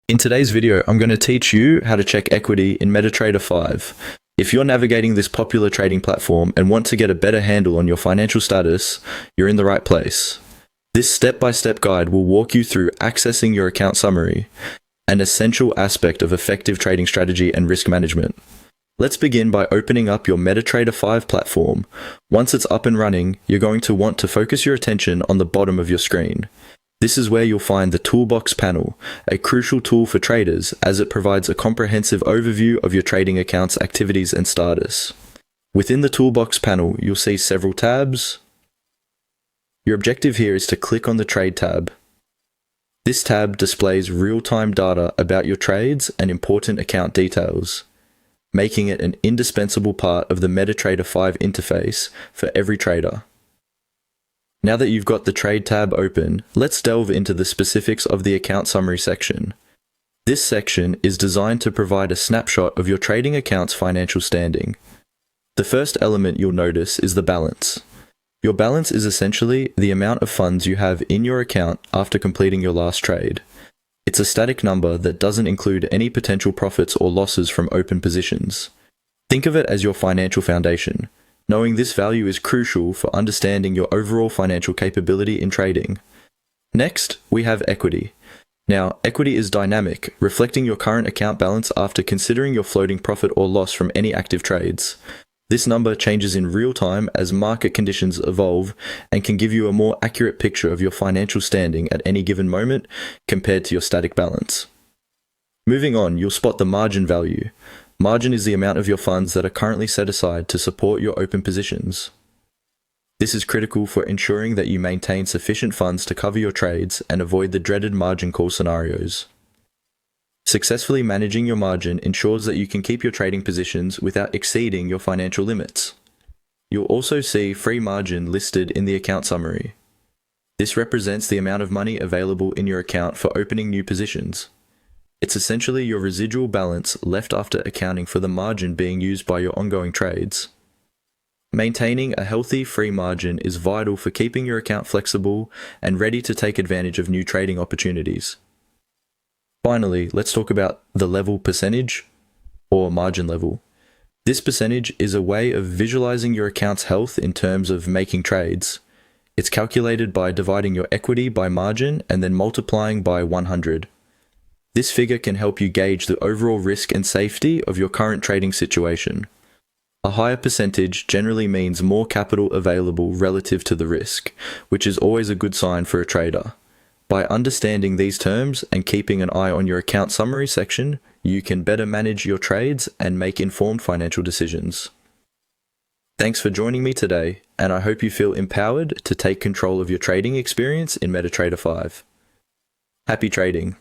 In today's video, I'm going to teach you how to check equity in MetaTrader 5. If you're navigating this popular trading platform and want to get a better handle on your financial status, you're in the right place. This step-by-step guide will walk you through accessing your account summary, an essential aspect of effective trading strategy and risk management. Let's begin by opening up your MetaTrader 5 platform. Once it's up and running, you're going to want to focus your attention on the bottom of your screen. This is where you'll find the Toolbox panel, a crucial tool for traders as it provides a comprehensive overview of your trading account's activities and status. Within the Toolbox panel, you'll see several tabs. Your objective here is to click on the Trade tab. This tab displays real-time data about your trades and important account details, making it an indispensable part of the MetaTrader 5 interface for every trader. Now that you've got the Trade tab open, let's delve into the specifics of the account summary section. This section is designed to provide a snapshot of your trading account's financial standing. The first element you'll notice is the balance. Your balance is essentially the amount of funds you have in your account after completing your last trade. It's a static number that doesn't include any potential profits or losses from open positions. Think of it as your financial foundation. Knowing this value is crucial for understanding your overall financial capability in trading. Next, we have equity. Now, equity is dynamic, reflecting your current account balance after considering your floating profit or loss from any active trades. This number changes in real time as market conditions evolve and can give you a more accurate picture of your financial standing at any given moment compared to your static balance. Moving on, you'll spot the margin value. Margin is the amount of your funds that are currently set aside to support your open positions. This is critical for ensuring that you maintain sufficient funds to cover your trades and avoid the dreaded margin call scenarios. Successfully managing your margin ensures that you can keep your trading positions without exceeding your financial limits. You'll also see free margin listed in the account summary. This represents the amount of money available in your account for opening new positions. It's essentially your residual balance left after accounting for the margin being used by your ongoing trades. Maintaining a healthy free margin is vital for keeping your account flexible and ready to take advantage of new trading opportunities. Finally, let's talk about the level percentage, or margin level. This percentage is a way of visualizing your account's health in terms of making trades. It's calculated by dividing your equity by margin and then multiplying by 100. This figure can help you gauge the overall risk and safety of your current trading situation. A higher percentage generally means more capital available relative to the risk, which is always a good sign for a trader. By understanding these terms and keeping an eye on your account summary section, you can better manage your trades and make informed financial decisions. Thanks for joining me today, and I hope you feel empowered to take control of your trading experience in MetaTrader 5. Happy trading!